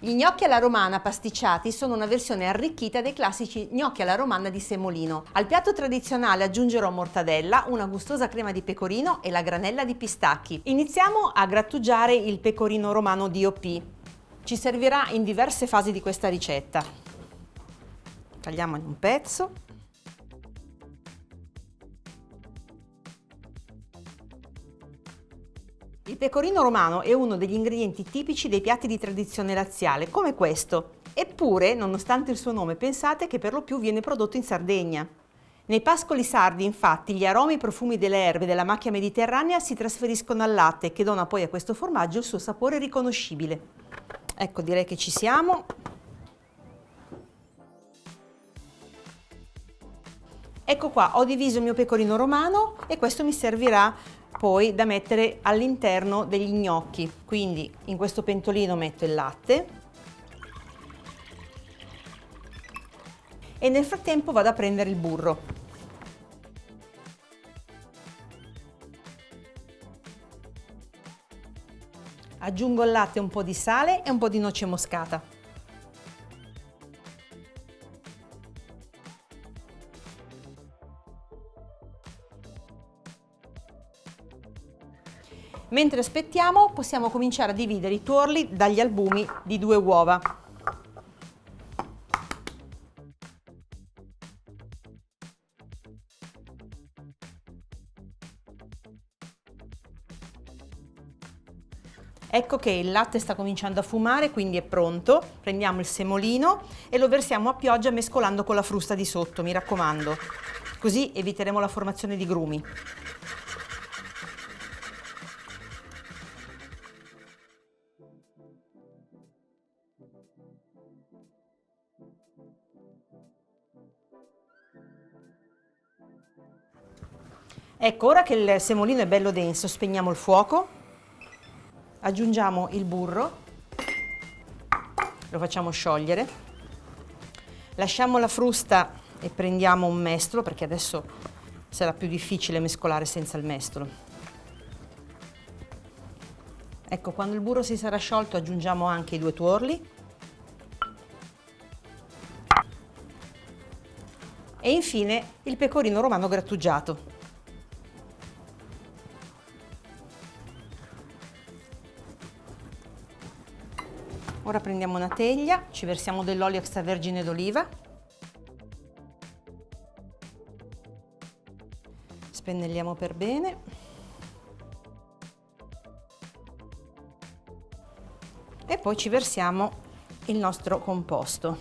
Gli gnocchi alla romana pasticciati sono una versione arricchita dei classici gnocchi alla romana di semolino. Al piatto tradizionale aggiungerò mortadella, una gustosa crema di pecorino e la granella di pistacchi. Iniziamo a grattugiare il pecorino romano DOP. Ci servirà in diverse fasi di questa ricetta. Tagliamone un pezzo. Il pecorino romano è uno degli ingredienti tipici dei piatti di tradizione laziale, come questo. Eppure, nonostante il suo nome, pensate che per lo più viene prodotto in Sardegna. Nei pascoli sardi, infatti, gli aromi e i profumi delle erbe della macchia mediterranea si trasferiscono al latte, che dona poi a questo formaggio il suo sapore riconoscibile. Ecco, direi che ci siamo. Ecco qua, ho diviso il mio pecorino romano e questo mi servirà poi da mettere all'interno degli gnocchi. Quindi in questo pentolino metto il latte e nel frattempo vado a prendere il burro. Aggiungo al latte un po' di sale e un po' di noce moscata. Mentre aspettiamo, possiamo cominciare a dividere i tuorli dagli albumi di 2 uova. Ecco che il latte sta cominciando a fumare, quindi è pronto. Prendiamo il semolino e lo versiamo a pioggia mescolando con la frusta di sotto, mi raccomando. Così eviteremo la formazione di grumi. Ecco, ora che il semolino è bello denso, spegniamo il fuoco, aggiungiamo il burro, lo facciamo sciogliere, lasciamo la frusta e prendiamo un mestolo, perché adesso sarà più difficile mescolare senza il mestolo. Ecco, quando il burro si sarà sciolto aggiungiamo anche i 2 tuorli e infine il pecorino romano grattugiato. Ora prendiamo una teglia, ci versiamo dell'olio extravergine d'oliva, spennelliamo per bene e poi ci versiamo il nostro composto.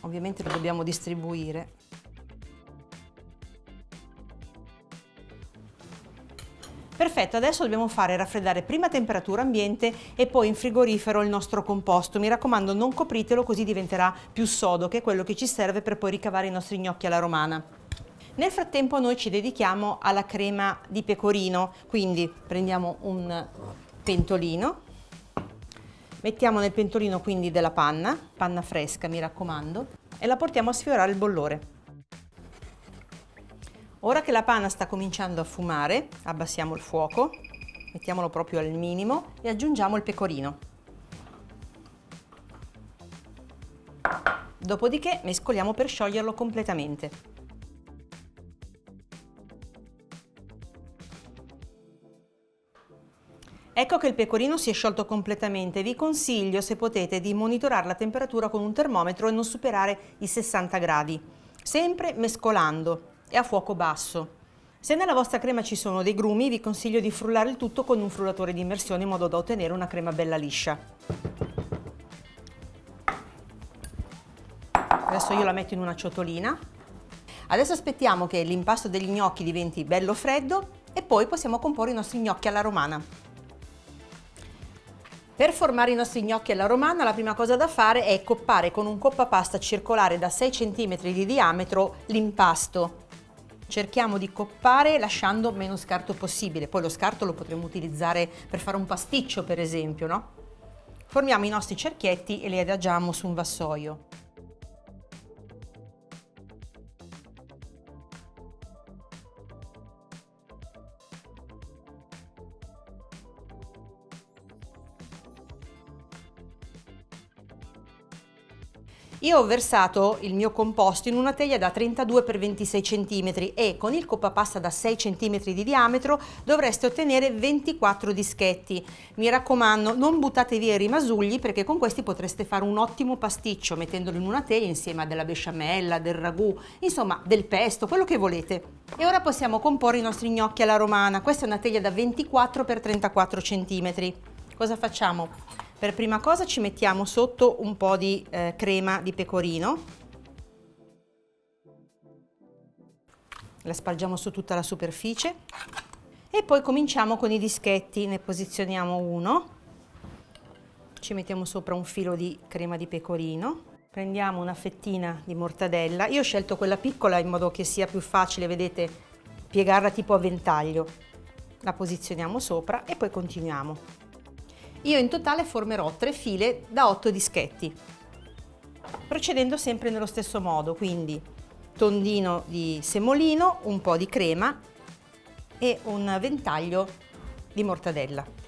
Ovviamente lo dobbiamo distribuire. Perfetto, adesso dobbiamo fare raffreddare prima a temperatura ambiente e poi in frigorifero il nostro composto. Mi raccomando, non copritelo, così diventerà più sodo, che è quello che ci serve per poi ricavare i nostri gnocchi alla romana. Nel frattempo noi ci dedichiamo alla crema di pecorino, quindi prendiamo un pentolino, mettiamo nel pentolino quindi della panna fresca mi raccomando, e la portiamo a sfiorare il bollore. Ora che la panna sta cominciando a fumare, abbassiamo il fuoco, mettiamolo proprio al minimo e aggiungiamo il pecorino. Dopodiché mescoliamo per scioglierlo completamente. Ecco che il pecorino si è sciolto completamente. Vi consiglio, se potete, di monitorare la temperatura con un termometro e non superare i 60 gradi, sempre mescolando e a fuoco basso. Se nella vostra crema ci sono dei grumi, vi consiglio di frullare il tutto con un frullatore di immersione in modo da ottenere una crema bella liscia. Adesso io la metto in una ciotolina. Adesso aspettiamo che l'impasto degli gnocchi diventi bello freddo e poi possiamo comporre i nostri gnocchi alla romana. Per formare i nostri gnocchi alla romana la prima cosa da fare è coppare con un coppapasta circolare da 6 cm di diametro l'impasto. Cerchiamo di coppare lasciando meno scarto possibile, poi lo scarto lo potremo utilizzare per fare un pasticcio per esempio, no? Formiamo i nostri cerchietti e li adagiamo su un vassoio. Io ho versato il mio composto in una teglia da 32 x 26 cm e con il coppapasta da 6 cm di diametro dovreste ottenere 24 dischetti. Mi raccomando, non buttate via i rimasugli perché con questi potreste fare un ottimo pasticcio mettendolo in una teglia insieme a della besciamella, del ragù, insomma del pesto, quello che volete. E ora possiamo comporre i nostri gnocchi alla romana. Questa è una teglia da 24 x 34 cm. Cosa facciamo? Per prima cosa ci mettiamo sotto un po' di crema di pecorino, la spargiamo su tutta la superficie e poi cominciamo con i dischetti. Ne posizioniamo uno, ci mettiamo sopra un filo di crema di pecorino, prendiamo una fettina di mortadella. Io ho scelto quella piccola in modo che sia più facile, vedete, piegarla tipo a ventaglio. La posizioniamo sopra e poi continuiamo. Io in totale formerò 3 file da 8 dischetti, procedendo sempre nello stesso modo, quindi tondino di semolino, un po' di crema e un ventaglio di mortadella.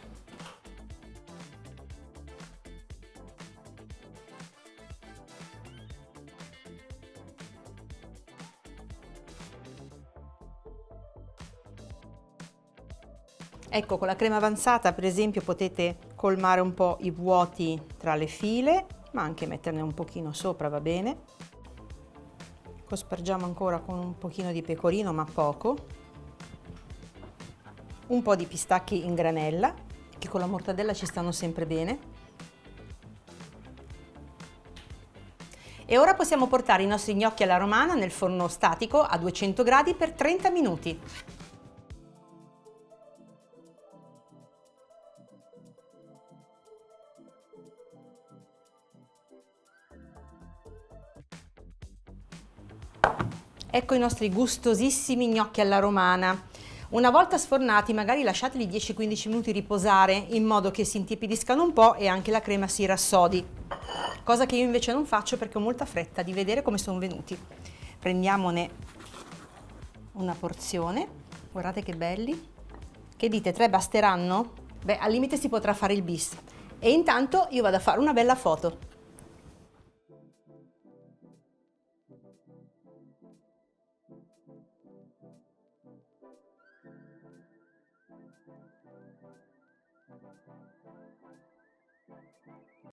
Ecco, con la crema avanzata per esempio potete colmare un po' i vuoti tra le file, ma anche metterne un pochino sopra, va bene. Cospargiamo ancora con un pochino di pecorino, ma poco. Un po' di pistacchi in granella, che con la mortadella ci stanno sempre bene. E ora possiamo portare i nostri gnocchi alla romana nel forno statico a 200 gradi per 30 minuti. Ecco i nostri gustosissimi gnocchi alla romana. Una volta sfornati magari lasciateli 10-15 minuti riposare in modo che si intipidiscano un po' e anche la crema si rassodi, cosa che io invece non faccio perché ho molta fretta di vedere come sono venuti. Prendiamone una porzione, guardate che belli. Che dite, 3 basteranno? Beh, al limite si potrà fare il bis. E intanto io vado a fare una bella foto.